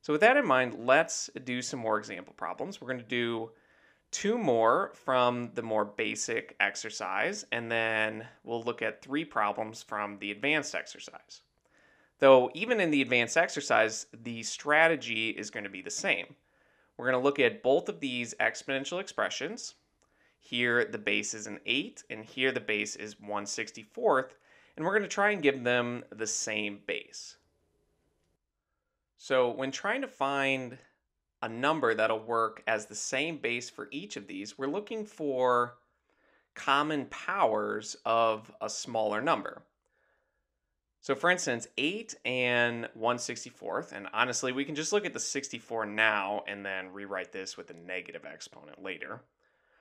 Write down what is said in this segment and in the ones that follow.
So with that in mind, let's do some more example problems. We're going to do two more from the more basic exercise, and then we'll look at three problems from the advanced exercise. Though even in the advanced exercise, the strategy is going to be the same. We're going to look at both of these exponential expressions. Here the base is an 8, and here the base is 1/64th, and we're going to try and give them the same base. So when trying to find a number that'll work as the same base for each of these, we're looking for common powers of a smaller number. So for instance, 8 and 1/64th, and honestly, we can just look at the 64 now and then rewrite this with a negative exponent later.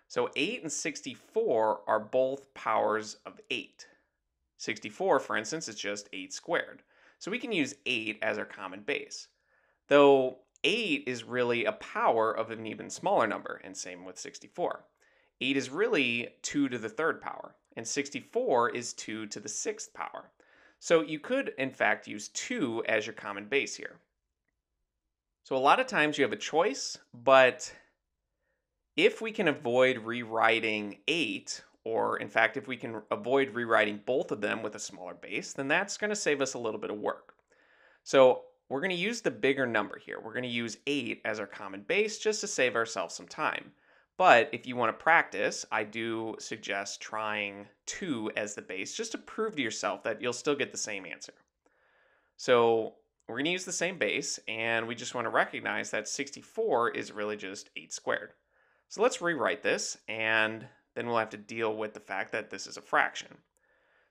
So 8 and 64 are both powers of 8. 64, for instance, is just 8 squared. So we can use 8 as our common base. Though 8 is really a power of an even smaller number, and same with 64. 8 is really 2 to the third power, and 64 is 2 to the sixth power. So you could, in fact, use 2 as your common base here. So a lot of times you have a choice, but if we can avoid rewriting 8, or in fact, if we can avoid rewriting both of them with a smaller base, then that's going to save us a little bit of work. So we're going to use the bigger number here. We're going to use 8 as our common base just to save ourselves some time. But if you want to practice, I do suggest trying 2 as the base just to prove to yourself that you'll still get the same answer. So we're going to use the same base, and we just want to recognize that 64 is really just 8 squared. So let's rewrite this, and then we'll have to deal with the fact that this is a fraction.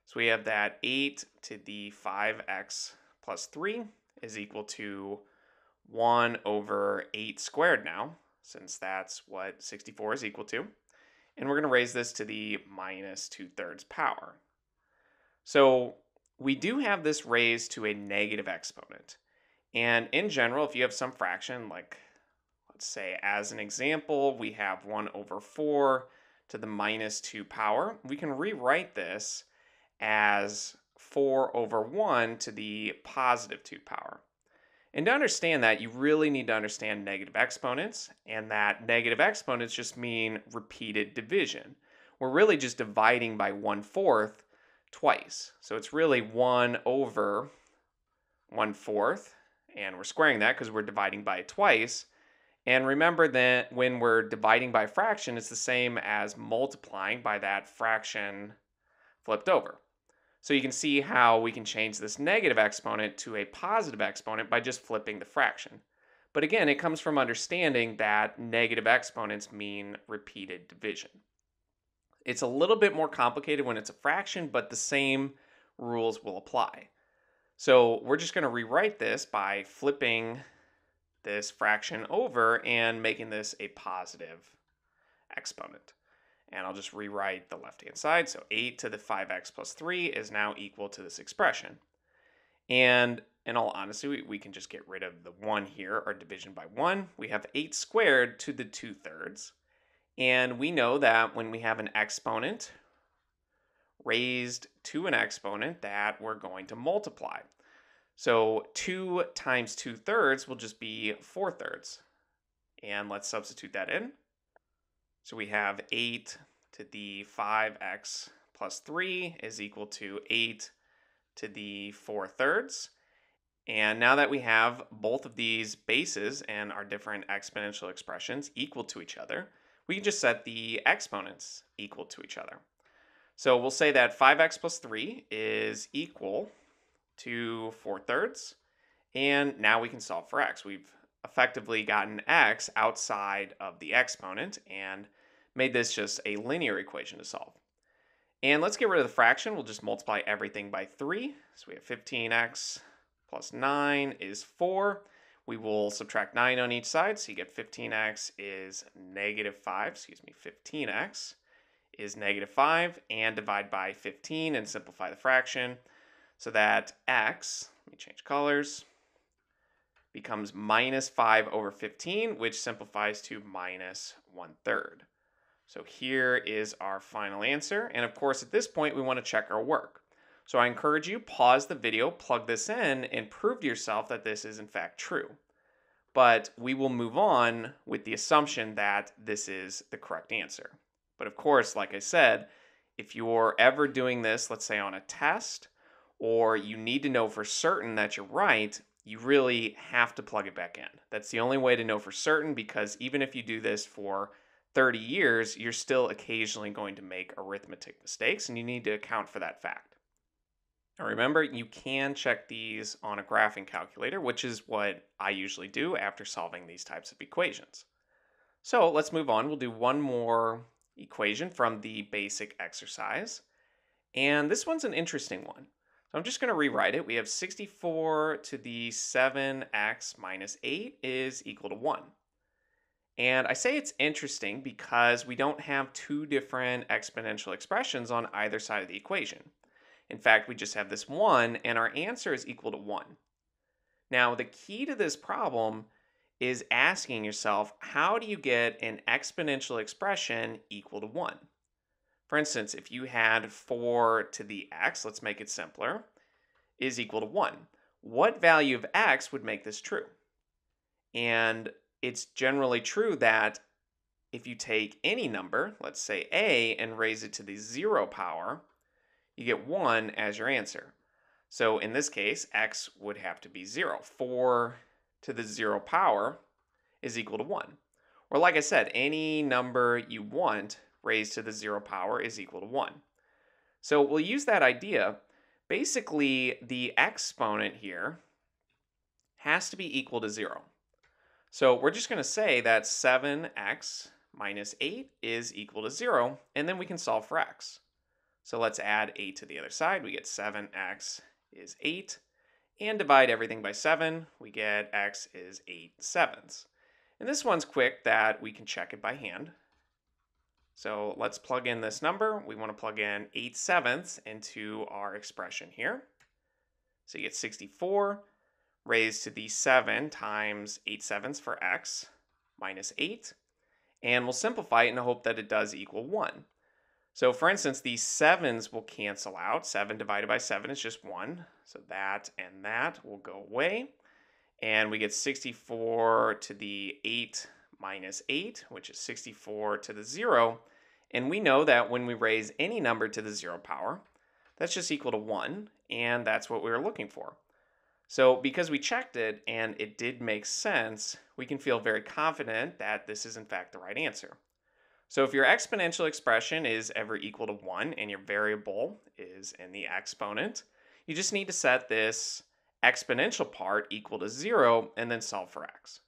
So we have that 8 to the 5x plus 3 is equal to 1 over 8 squared now, since that's what 64 is equal to. And we're going to raise this to the minus 2/3 power. So we do have this raised to a negative exponent. And in general, if you have some fraction, like let's say as an example, we have 1 over 4 to the minus 2 power, we can rewrite this as 4 over 1 to the positive 2 power. And to understand that, you really need to understand negative exponents, and that negative exponents just mean repeated division. We're really just dividing by 1/4 twice. So it's really 1 over 1/4, and we're squaring that because we're dividing by it twice. And remember that when we're dividing by a fraction, it's the same as multiplying by that fraction flipped over. So you can see how we can change this negative exponent to a positive exponent by just flipping the fraction. But again, it comes from understanding that negative exponents mean repeated division. It's a little bit more complicated when it's a fraction, but the same rules will apply. So we're just going to rewrite this by flipping this fraction over and making this a positive exponent. And I'll just rewrite the left-hand side. So 8 to the 5x plus 3 is now equal to this expression. And in all honesty, we can just get rid of the 1 here, or division by 1. We have 8 squared to the 2/3. And we know that when we have an exponent raised to an exponent, that we're going to multiply. So 2 times 2/3 will just be 4/3. And let's substitute that in. So we have 8 to the 5x plus 3 is equal to 8 to the 4/3. And now that we have both of these bases and our different exponential expressions equal to each other, we can just set the exponents equal to each other. So we'll say that 5x plus 3 is equal to 4/3. And now we can solve for x. We've effectively gotten x outside of the exponent and made this just a linear equation to solve. And let's get rid of the fraction. We'll just multiply everything by 3. So we have 15x plus 9 is 4. We will subtract 9 on each side. So you get 15x is negative 5. 15x is negative 5. And divide by 15 and simplify the fraction. So that x, let me change colors, becomes minus 5 over 15, which simplifies to minus 1/3. So here is our final answer. And of course, at this point, we want to check our work. So I encourage you, pause the video, plug this in, and prove to yourself that this is in fact true. but we will move on with the assumption that this is the correct answer. But of course, like I said, if you're ever doing this, let's say on a test, or you need to know for certain that you're right, you really have to plug it back in. That's the only way to know for certain, because even if you do this for 30 years, you're still occasionally going to make arithmetic mistakes, and you need to account for that fact. Now remember, you can check these on a graphing calculator, which is what I usually do after solving these types of equations. So let's move on. We'll do one more equation from the basic exercise. And this one's an interesting one. So I'm just going to rewrite it. We have 64 to the 7x minus 8 is equal to 1. And I say it's interesting because we don't have two different exponential expressions on either side of the equation. In fact, we just have this one, and our answer is equal to 1. Now, the key to this problem is asking yourself, how do you get an exponential expression equal to 1? For instance, if you had 4 to the x, let's make it simpler, is equal to 1. What value of x would make this true? And it's generally true that if you take any number, let's say a, and raise it to the 0 power, you get 1 as your answer. So in this case, x would have to be 0. 4 to the 0 power is equal to 1. Or like I said, any number you want raised to the 0 power is equal to 1. So we'll use that idea. Basically, the exponent here has to be equal to 0. So we're just going to say that 7x minus 8 is equal to 0, and then we can solve for x. So let's add 8 to the other side. We get 7x is 8, and divide everything by 7. We get x is 8 sevenths. And this one's quick that we can check it by hand. So let's plug in this number. We want to plug in 8 sevenths into our expression here. So you get 64 raised to the 7 times 8 sevenths for x minus 8. And we'll simplify it in the hope that it does equal 1. So for instance, these 7s will cancel out. 7 divided by 7 is just 1. So that and that will go away. And we get 64 to the 8 minus 8, which is 64 to the 0. And we know that when we raise any number to the 0 power, that's just equal to 1. And that's what we were looking for. So because we checked it and it did make sense, we can feel very confident that this is in fact the right answer. So if your exponential expression is ever equal to 1 and your variable is in the exponent, you just need to set this exponential part equal to 0 and then solve for x.